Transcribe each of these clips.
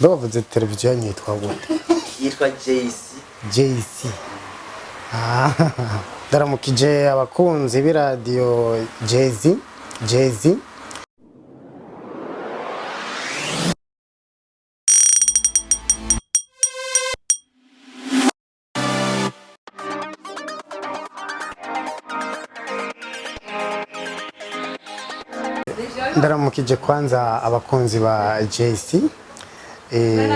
bavuze televiziyo yitwa gute? Yitwa JC. JC. Ndaramukije abakunzi b'iradiyo JZ. Ndaramukije kwanza abakunzi ba JC.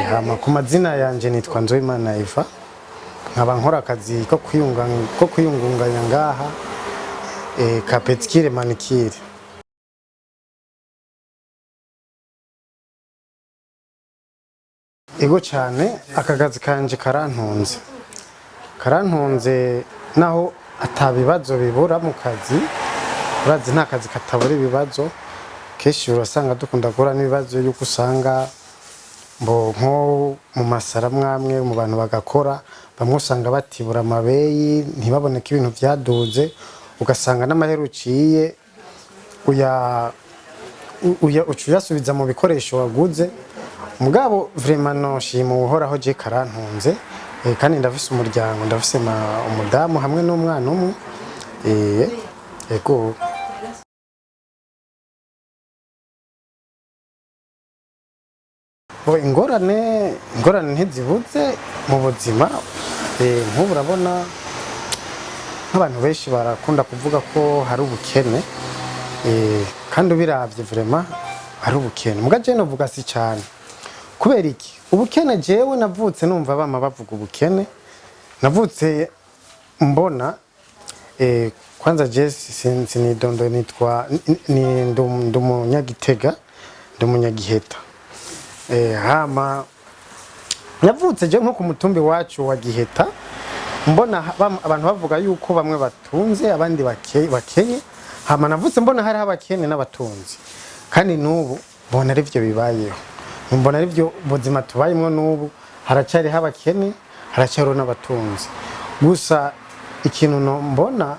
Hama ku mazina yanje nitwa Nzoimana Eva. Nkaba nkora akazi ko kwiyungunganya ngaha ka Petskire Manikire. Ego cyane aka kazi kanje karantunze naho atabibazo bibura mu kazi. Urazi nta kazi katabura ibibazo. Keshi urasanga dukunda gura n'ibibazo yuko usanga mbo nko mu masara mwamwe mu bantu bagakora bamwe usanga batibura amabeyi ntibaboneka ibintu byaduze ugasanga n'amahera uciye ucuyasubiza mu bikoresho waguze mugabo vraiment no shima uhoraho je karantunze kandi ndafise umuryango ndafise umudamu hamwe n'umwana umwe ego ingorane ntizibuze mu buzima nk'ubu urabona nk'abantu benshi barakunda kuvuga ko hari ubukene kandi ubiravye vraiment hari ubukene muga je novuga si cyane kubera iki ubukene jewe navutse numva bama bavuga ubukene navutse mbona kwanza je sinidondo nitwa ndumunyagitega ndumunyagiheta hama navutse je nko ku mutumbi wacu wa Giheta mbona abantu bavuga yuko bamwe batunze abandi bakenye hama navutse mbona hari abakene n'abatunzi kandi nubu mbona ari byo bibayeho mbona ari byo buzima tubayemo nubu haracari abakene haracari n'abatunzi gusa ikintu no mbona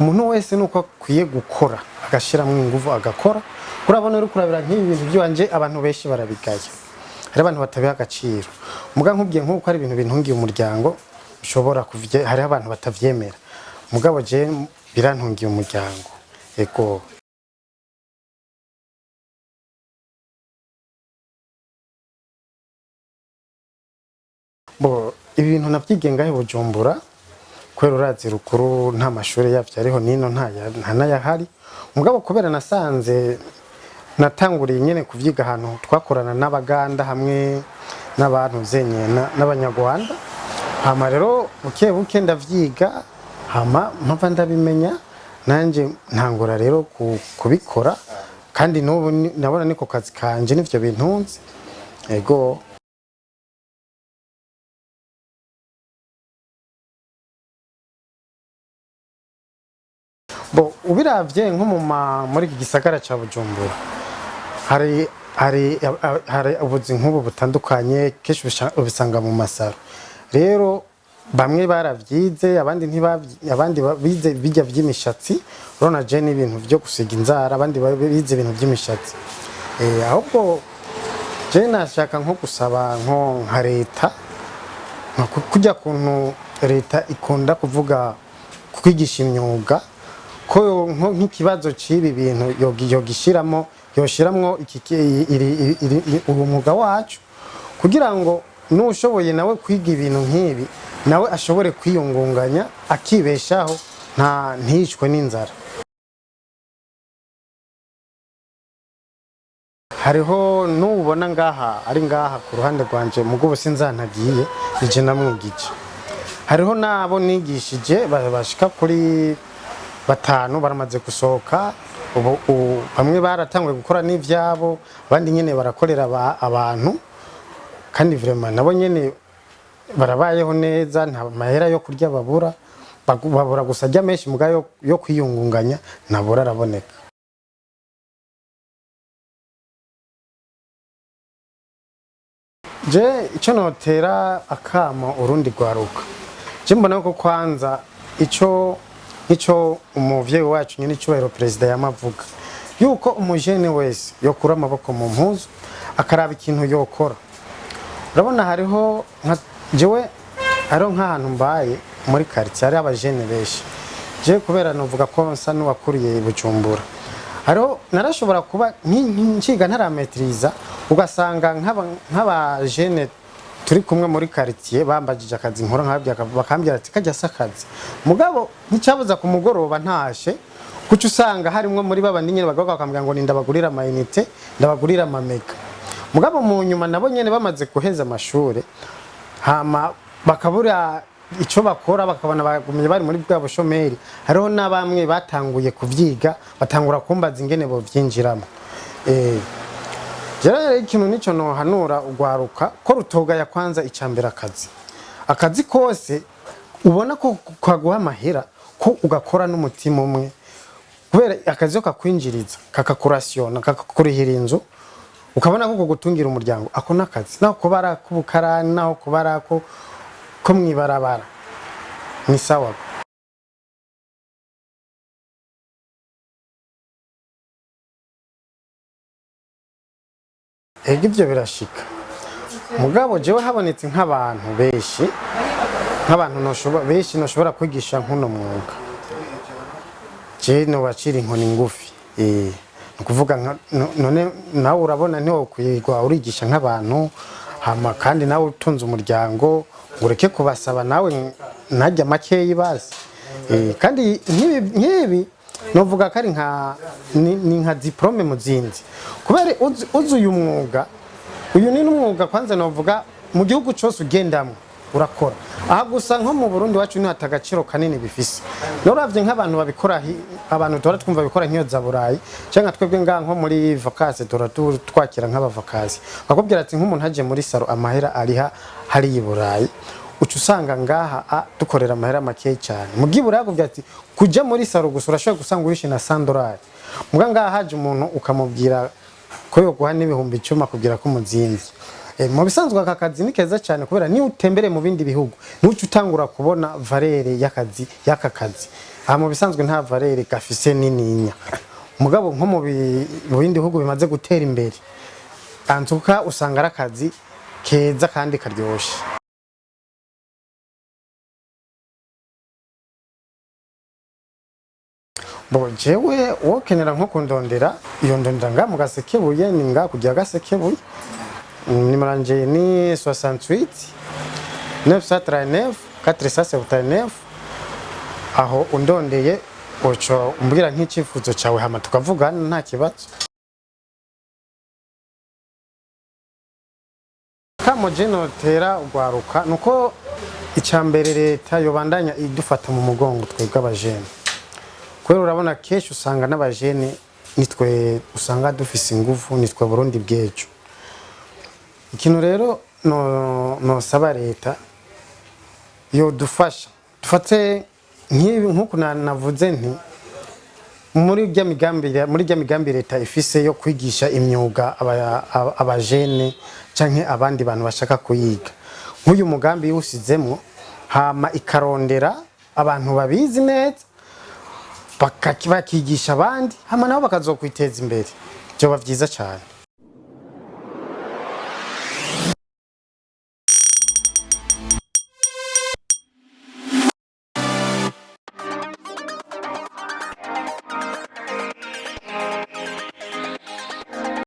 umuntu wese nuko akwiye gukora agashiramo ingufu agakora urabona uri kurabira nk'ibi bintu byanje abantu benshi barabigaye hari abantu batabiha agaciro muga nkubwiye nk'uko ari ibintu bintungiye umuryango ushobora hari abantu batavyemera mugabo je birantungiye umuryango ego bo ibintu navyigenga he Bujumbura kwera urazi rukuru nta mashuri yavyo ariho nino nta nayahari mugabo kubera nasanze natanguriye nyene kuvyiga ahantu twakorana n'abaganda hamwe n'abantu zenyena n'abanyarwanda hama rero buke ndavyiga hama mpava ndabimenya nanje ntangura rero kubikora kandi n'ubu nabona niko kazi kanje nivyo bintunze ego bo ubiravye nko muri iki gisagara ca Bujumbura hari ubuzi nk'ubu butandukanye kenshi ubisanga mu masaro rero bamwe baravyize abandi bize bijya by'imishatsi urona je n'ibintu byo gusiga inzara abandi bize ibintu by'imishatsi ahubwo je nashaka nko gusaba nka leta kujya kuntu leta ikunda kuvuga kwigisha imyuga ko nk'ikibazo cibi bintu yoshiramwo umwuga wacu kugira ngo n'ushoboye nawe kwiga ibintu nk'ibi nawe ashobore kwiyungunganya akibeshaho ntishwe n'inzara hariho n'ubona ngaha ari ngaha ku ruhande rwanje mugo sinzantagiye ije namwigije hariho nabo nigishije bashika kuri batanu baramaze gusohoka bamwe baratanguye gukora n'ivyabo abandi nyene barakorera abantu kandi vraiment nabo nyene barabayeho neza nta mahera yo kurya babura gusa ajya menshi muga yo kwiyungunganya nabura araboneka je ico notera akamo urundi rwaruka je mbona ko kwanza ico umuvyeyi wacu nyine cyubahiro president yamavuga yuko umujene wese yokura amaboko mu mpuzu akaraba ikintu yokora urabona hariho nka jewe hariho nk'ahantu mbaye muri quartier hari abajene benshi je kubera novuga ko nsa n'uwakuriye Bujumbura hariho narashobora kuba nkiga ntarametriza ugasanga nk'abajene turi kumwe muri quartier bambajije akazi nkora nkabya bakambira ati kajya sakazi mugabo nicyabuza ku mugoroba ntashe kuco usanga harimwe muri babandi nyene bagaga bakambira ngo ndabagurira amayinite ndabagurira amamega mugabo mu nyuma nabo nyene bamaze guheza amashure hama bakabura ico bakora bakabona bagumye bari muri bwa bushomeri hariho nabamwe batanguye kuvyiga batangura kumbaza ingene bo vyinjiramo Jara ikintu nico no hanura ugwaruka ko rutoga ya kwanza icambera akazi kose ubona ko kwaguha amahera ko ugakora n'umutima umwe kubera akazi yo kakwinjiriza kakakurasiona kakakurihira inzu ukabona ko gutungira umuryango ako nakazi naho kubara kubukarani naho kubara ko mwibarabara ni sawa ivyo birashika mugabo jewe habonetse nk'abantu benshi nk'abantu noshobora kwigisha nkuno mwuga je no bacira inkoni ngufi nukuvuga none nawe urabona ntiwo kwigwa urigisha nk'abantu hama kandi nawe utunze umuryango ureke kubasaba nawe najya makeyi basi kandi nkibi novuga kari nka diplome muzinzi kubera uzu uyu mwuga uyu ni n'umwuga kwanza novuga mu gihugu cyose ugendamwe urakora aha gusa nko mu Burundi wacu ni atagaciro kanini bifise noravye nk'abantu babikora abantu tora twumva bikora nk'iyo za Burayi cyangwa twebwe nko muri vacances tora twakira nk'abavakazi bakubwira ati nk'umuntu haje muri saro amahera ariha hari Burayi ucu usanga ngaha dukorera amahera make cyane mu gibura yakubwira ati kuja muri saro gusa urashobora gusanga urishe na $100 muga ngaha haje umuntu ukamubwira ko yo guha n'ibihumbi 10 kugira ko muzinzi mu bisanzwe aka kazi ni keza cyane kubera ni utembere mu bindi bihugu nuco utangura kubona valere y'akazi y'aka kazi mu bisanzwe nta valere gafise nininya mugabo nko mu bindi bihugu bimaze gutera imbere antuka usanga ari akazi keza kandi karyoshe jewe wokenera nko kundondera iyo ndondera nga mu Gasekebuye ni nga kujya Gasekebuye nimero yanje ni 68 939 479 aho undondeye oco umbwira nk'icyifuzo cyawe hama tukavugana nta kibazo kamo jeno tera ugwaruka nuko icyambere leta yobandanya idufata mu mugongo twebwe abajene kwero urabona kesho usanga n'abajene nitwe usanga dufise ingufu nitwe Burundi bwejo ikintu rero no saba leta yo dufasha dufate nk'uko navuze nti muri rya migambi leta ifise yo kwigisha imyuga abajene canke abandi bantu bashaka kuyiga nk'uyu mugambi yusizemo hama ikarondera abantu babizi neza bakigisha abandi hama nabo bakazokwiteza imbere byo bavyiza cyane